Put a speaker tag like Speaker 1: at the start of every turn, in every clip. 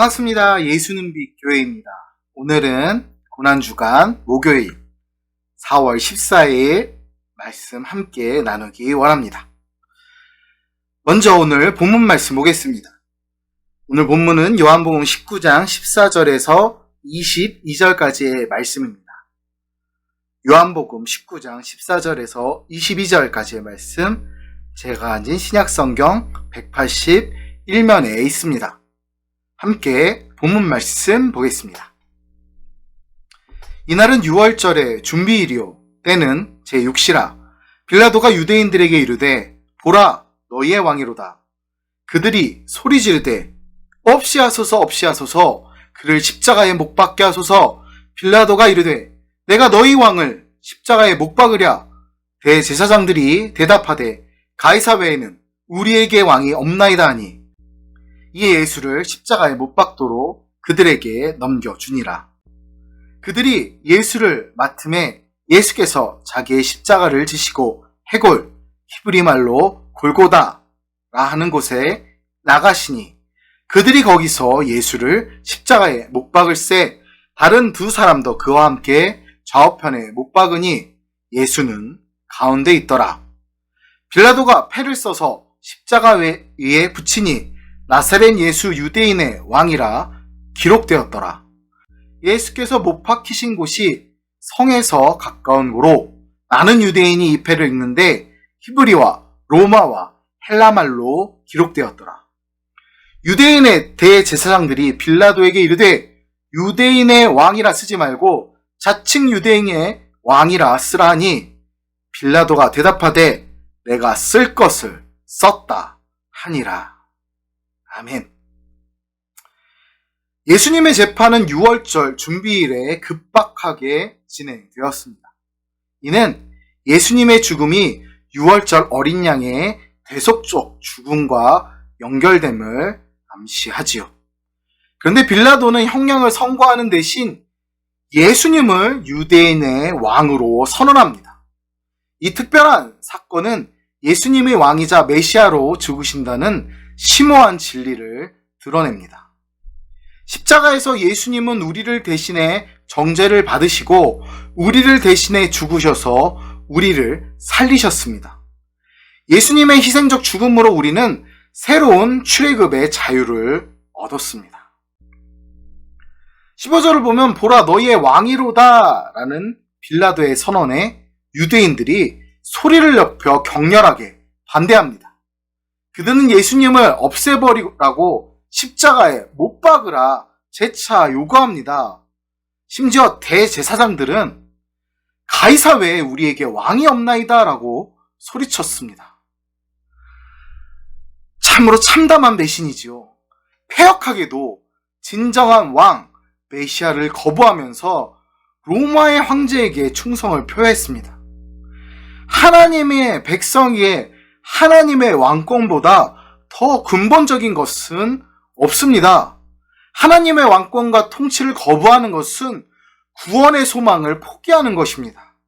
Speaker 1: 반갑습니다. 예수는 빛 교회입니다. 오늘은 고난주간 목요일 4월 14일 말씀 함께 나누기 원합니다. 먼저 오늘 본문 말씀 보겠습니다. 오늘 본문은 요한복음 19장 14절에서 22절까지의 말씀입니다. 요한복음 19장 14절에서 22절까지의 말씀, 제가 앉은 신약성경 181면에 있습니다. 함께 본문 말씀 보겠습니다. 이날은 6월절의 준비일이요 때는 제6시라. 빌라도가 유대인들에게 이르되 보라 너희의 왕이로다. 그들이 소리 지르되 없이 하소서 없이 하소서, 그를 십자가에 못 박게 하소서. 빌라도가 이르되 내가 너희 왕을 십자가에 못 박으랴. 대제사장들이 대답하되 가이사 외에는 우리에게 왕이 없나이다 하니, 이에 예수를 십자가에 못 박도록 그들에게 넘겨주니라. 그들이 예수를 맡음에 예수께서 자기의 십자가를 지시고 해골, 히브리 말로 골고다라 하는 곳에 나가시니, 그들이 거기서 예수를 십자가에 못 박을새 다른 두 사람도 그와 함께 좌우편에 못 박으니 예수는 가운데 있더라. 빌라도가 패를 써서 십자가 위에 붙이니 나사렛 예수 유대인의 왕이라 기록되었더라. 예수께서 못 박히신 곳이 성에서 가까운 고로 많은 유대인이 이 패를 읽는데 히브리와 로마와 헬라말로 기록되었더라. 유대인의 대제사장들이 빌라도에게 이르되 유대인의 왕이라 쓰지 말고 자칭 유대인의 왕이라 쓰라 하니, 빌라도가 대답하되 내가 쓸 것을 썼다 하니라. 아멘. 예수님의 재판은 6월절 준비일에 급박하게 진행되었습니다. 이는 예수님의 죽음이 6월절 어린 양의 대속적 죽음과 연결됨을 암시하지요. 그런데 빌라도는 형량을 선고하는 대신 예수님을 유대인의 왕으로 선언합니다. 이 특별한 사건은 예수님의 왕이자 메시아로 죽으신다는 심오한 진리를 드러냅니다. 십자가에서 예수님은 우리를 대신해 정죄를 받으시고 우리를 대신해 죽으셔서 우리를 살리셨습니다. 예수님의 희생적 죽음으로 우리는 새로운 출애굽의 자유를 얻었습니다. 15절을 보면 보라 너희의 왕이로다 라는 빌라도의 선언에 유대인들이 소리를 높여 격렬하게 반대합니다. 그들은 예수님을 없애버리라고 십자가에 못 박으라 재차 요구합니다. 심지어 대제사장들은 가이사 외에 우리에게 왕이 없나이다 라고 소리쳤습니다. 참으로 참담한 배신이지요. 폐역하게도 진정한 왕 메시아를 거부하면서 로마의 황제에게 충성을 표했습니다. 하나님의 백성에게 하나님의 왕권보다 더 근본적인 것은 없습니다. 하나님의 왕권과 통치를 거부하는 것은 구원의 소망을 포기하는 것입니다.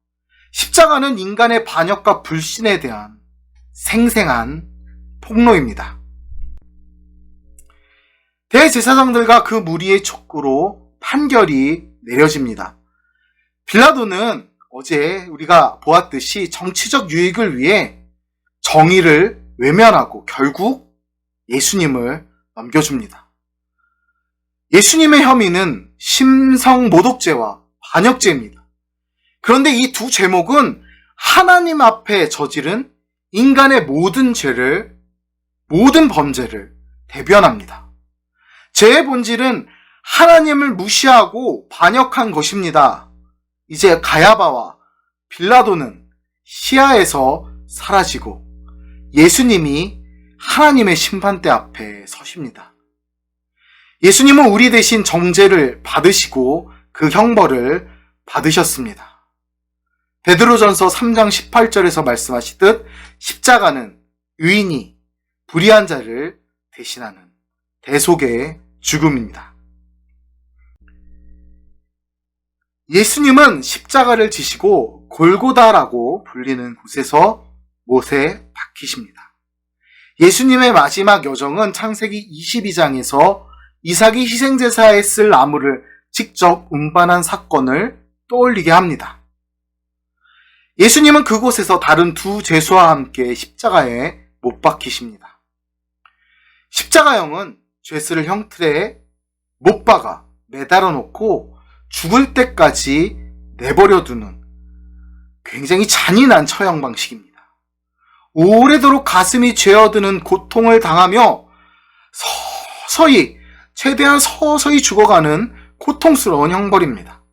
Speaker 1: 십자가는 인간의 반역과 불신에 대한 생생한 폭로입니다. 대제사장들과 그 무리의 촉구로 판결이 내려집니다. 빌라도는 어제 우리가 보았듯이 정치적 유익을 위해 정의를 외면하고 결국 예수님을 넘겨줍니다. 예수님의 혐의는 심성모독죄와 반역죄입니다. 그런데 이 두 제목은 하나님 앞에 저지른 인간의 모든 죄를, 모든 범죄를 대변합니다. 죄의 본질은 하나님을 무시하고 반역한 것입니다. 이제 가야바와 빌라도는 시야에서 사라지고 예수님이 하나님의 심판대 앞에 서십니다. 예수님은 우리 대신 정죄를 받으시고 그 형벌을 받으셨습니다. 베드로전서 3장 18절에서 말씀하시듯 십자가는 의인이 불의한 자를 대신하는 대속의 죽음입니다. 예수님은 십자가를 지시고 골고다라고 불리는 곳에서 못에 박히십니다. 예수님의 마지막 여정은 창세기 22장에서 이삭이 희생제사에 쓸 나무를 직접 운반한 사건을 떠올리게 합니다. 예수님은 그곳에서 다른 두 죄수와 함께 십자가에 못 박히십니다. 십자가형은 죄수를 형틀에 못 박아 매달아 놓고 죽을 때까지 내버려 두는 굉장히 잔인한 처형 방식입니다. 오래도록 가슴이 죄어드는 고통을 당하며 최대한 서서히 죽어가는 고통스러운 형벌입니다.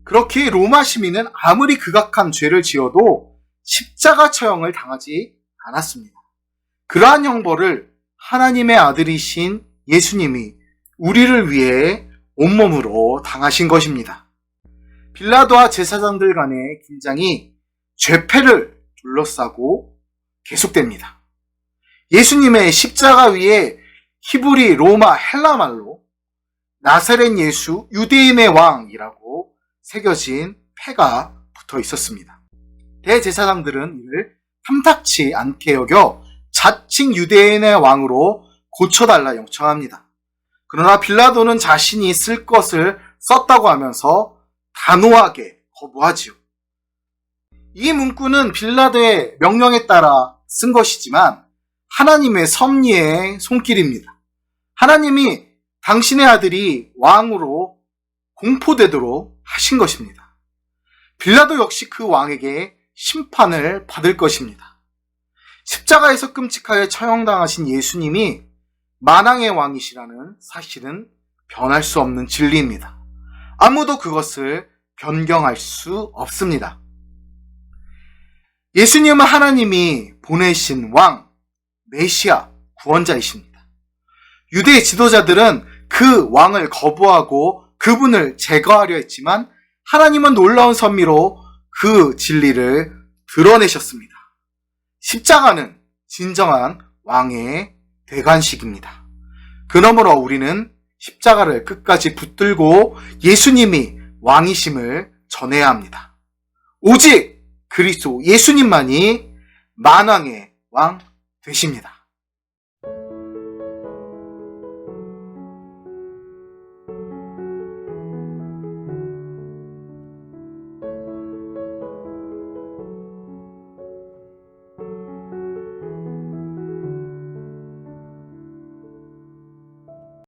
Speaker 1: 그렇게 로마 시민은 아무리 극악한 죄를 지어도 십자가 처형을 당하지 않았습니다. 그러한 형벌을 하나님의 아들이신 예수님이 우리를 위해 온몸으로 당하신 것입니다. 빌라도와 제사장들 간의 긴장이 죄패를 둘러싸고 계속됩니다. 예수님의 십자가 위에 히브리, 로마, 헬라말로 나사렛 예수, 유대인의 왕이라고 새겨진 패가 붙어 있었습니다. 대제사장들은 이를 탐탁치 않게 여겨 자칭 유대인의 왕으로 고쳐달라 요청합니다. 그러나 빌라도는 자신이 쓸 것을 썼다고 하면서 단호하게 거부하지요. 이 문구는 빌라도의 명령에 따라 쓴 것이지만 하나님의 섭리의 손길입니다. 하나님이 당신의 아들이 왕으로 공포되도록 하신 것입니다. 빌라도 역시 그 왕에게 심판을 받을 것입니다. 십자가에서 끔찍하게 처형당하신 예수님이 만왕의 왕이시라는 사실은 변할 수 없는 진리입니다. 아무도 그것을 변경할 수 없습니다. 예수님은 하나님이 보내신 왕, 메시아, 구원자이십니다. 유대 지도자들은 그 왕을 거부하고 그분을 제거하려 했지만 하나님은 놀라운 섭리로 그 진리를 드러내셨습니다. 십자가는 진정한 왕의 대관식입니다. 그러므로 우리는 십자가를 끝까지 붙들고 예수님이 왕이심을 전해야 합니다. 오직 그리스도 예수님만이 만왕의 왕 되십니다.